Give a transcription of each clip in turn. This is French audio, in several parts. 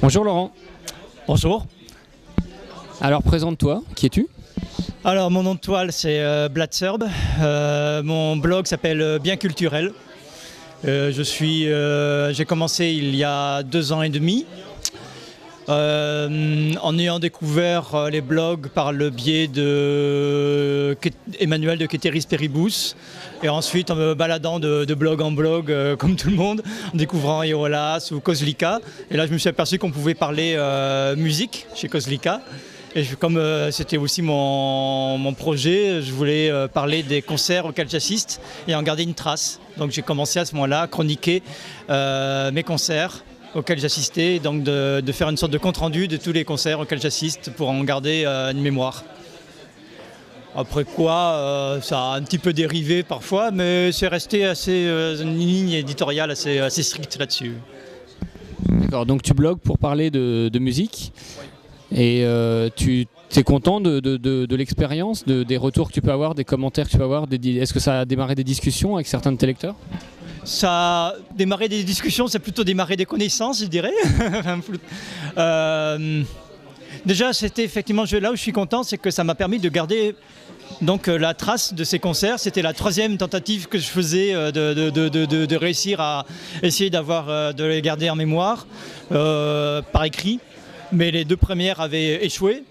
Bonjour Laurent. Bonjour. Alors présente-toi, qui es-tu? Alors mon nom de toile c'est Bladserb. Mon blog s'appelle Bien Culturel. J'ai commencé il y a 2 ans et demi. En ayant découvert les blogs par le biais de Emmanuel de Keteris Peribus, et ensuite en me baladant de blog en blog comme tout le monde, en découvrant Eolas ou Kozlika, et là je me suis aperçu qu'on pouvait parler musique chez Kozlika, et comme c'était aussi mon projet, je voulais parler des concerts auxquels j'assiste et en garder une trace. Donc j'ai commencé à ce moment-là à chroniquer mes concerts auxquels j'assistais, donc de faire une sorte de compte-rendu de tous les concerts auxquels j'assiste pour en garder une mémoire. Après quoi, ça a un petit peu dérivé parfois, mais c'est resté assez une ligne éditoriale assez stricte là-dessus. D'accord, donc tu blogues pour parler de musique, et tu es content de l'expérience, des retours que tu peux avoir, des commentaires que tu peux avoir, est-ce que ça a démarré des discussions avec certains de tes lecteurs? Ça a démarré des discussions, c'est plutôt démarré des connaissances, je dirais. Déjà, c'était effectivement là où je suis content, c'est que ça m'a permis de garder donc la trace de ces concerts. C'était la 3e tentative que je faisais de réussir à essayer de les garder en mémoire par écrit, mais les 2 premières avaient échoué.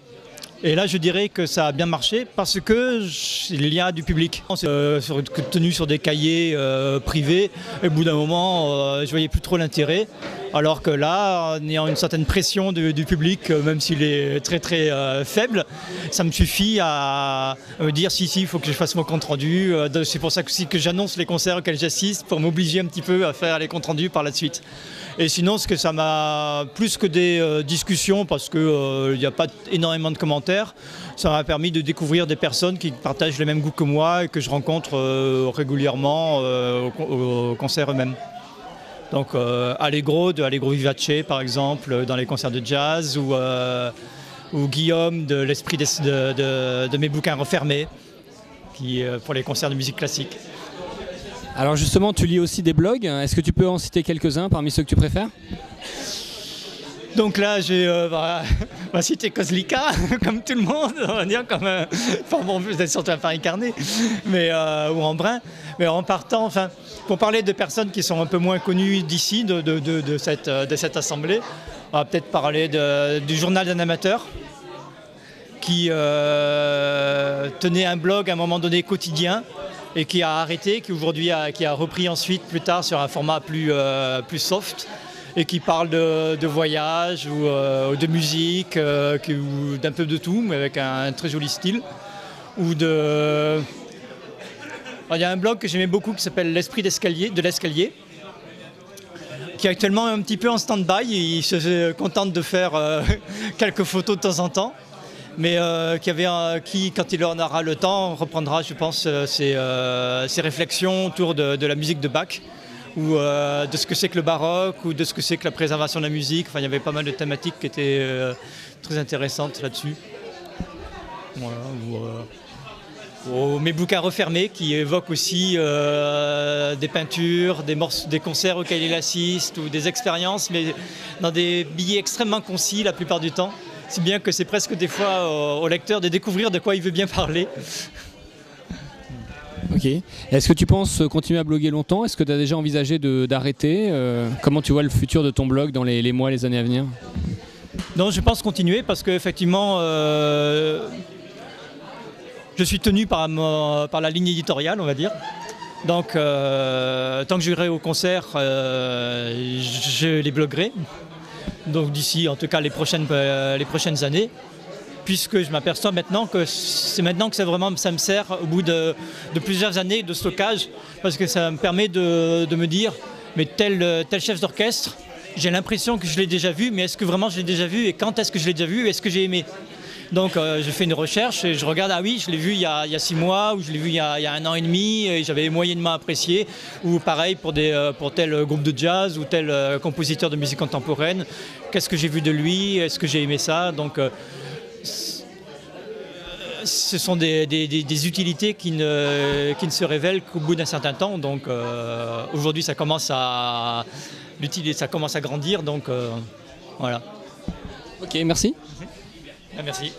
Et là, je dirais que ça a bien marché parce qu'il y a du public. C'est tenu sur des cahiers privés. Et au bout d'un moment, je voyais plus trop l'intérêt. Alors que là, en ayant une certaine pression du public, même s'il est très très faible, ça me suffit à me dire si, il faut que je fasse mon compte rendu. C'est pour ça aussi que j'annonce les concerts auxquels j'assiste, pour m'obliger un petit peu à faire les comptes rendus par la suite. Et sinon, ce que ça m'a, plus que des discussions, parce qu'il n'y a pas énormément de commentaires, ça m'a permis de découvrir des personnes qui partagent les mêmes goûts que moi et que je rencontre régulièrement au concert eux-mêmes. Donc Allegro de Allegro Vivace par exemple, dans les concerts de jazz, ou Guillaume de l'esprit de mes bouquins refermés, pour les concerts de musique classique. Alors justement, tu lis aussi des blogs, est-ce que tu peux en citer quelques-uns parmi ceux que tu préfères? Donc là, on va citer Kozlika, comme tout le monde, on va dire, enfin bon, vous êtes surtout à Paris Carnet, ou en Brun, mais en partant, enfin, pour parler de personnes qui sont un peu moins connues d'ici, de cette assemblée, on va peut-être parler du journal d'un amateur, qui tenait un blog à un moment donné quotidien, et qui a arrêté, qui aujourd'hui qui a repris ensuite plus tard sur un format plus soft, et qui parle de voyage ou de musique, ou d'un peu de tout, mais avec un très joli style. Il y a un blog que j'aimais beaucoup qui s'appelle L'Esprit de l'escalier, qui est actuellement un petit peu en stand-by, il se contente de faire quelques photos de temps en temps, mais qui, quand il en aura le temps, reprendra, je pense, ses réflexions autour de la musique de Bach, ou de ce que c'est que le baroque, ou de ce que c'est que la préservation de la musique. Enfin, il y avait pas mal de thématiques qui étaient très intéressantes là-dessus. Voilà, ou mes bouquins refermés qui évoquent aussi des peintures, des concerts auxquels il assiste, ou des expériences, mais dans des billets extrêmement concis la plupart du temps. Si bien que c'est presque des fois au lecteur de découvrir de quoi il veut bien parler. Ok. Est-ce que tu penses continuer à bloguer longtemps? Est-ce que tu as déjà envisagé d'arrêter? Comment tu vois le futur de ton blog dans les mois, les années à venir? Non, je pense continuer parce qu'effectivement, je suis tenu par la ligne éditoriale, on va dire. Donc, tant que j'irai au concert, je les bloguerai. Donc d'ici, en tout cas, les prochaines années. Puisque je m'aperçois maintenant que c'est maintenant que ça me sert au bout de plusieurs années de stockage, parce que ça me permet de me dire, mais tel chef d'orchestre, j'ai l'impression que je l'ai déjà vu, mais est-ce que vraiment je l'ai déjà vu, et quand est-ce que je l'ai déjà vu, et est-ce que j'ai aimé? Donc je fais une recherche et je regarde, ah oui, je l'ai vu il y a 6 mois, ou je l'ai vu il y a 1 an et demi, et j'avais moyennement apprécié, ou pareil pour tel groupe de jazz, ou tel compositeur de musique contemporaine, qu'est-ce que j'ai vu de lui, est-ce que j'ai aimé ça? Donc ce sont des utilités qui ne se révèlent qu'au bout d'un certain temps. Donc aujourd'hui, ça commence à grandir. Donc voilà. Ok, merci. Merci.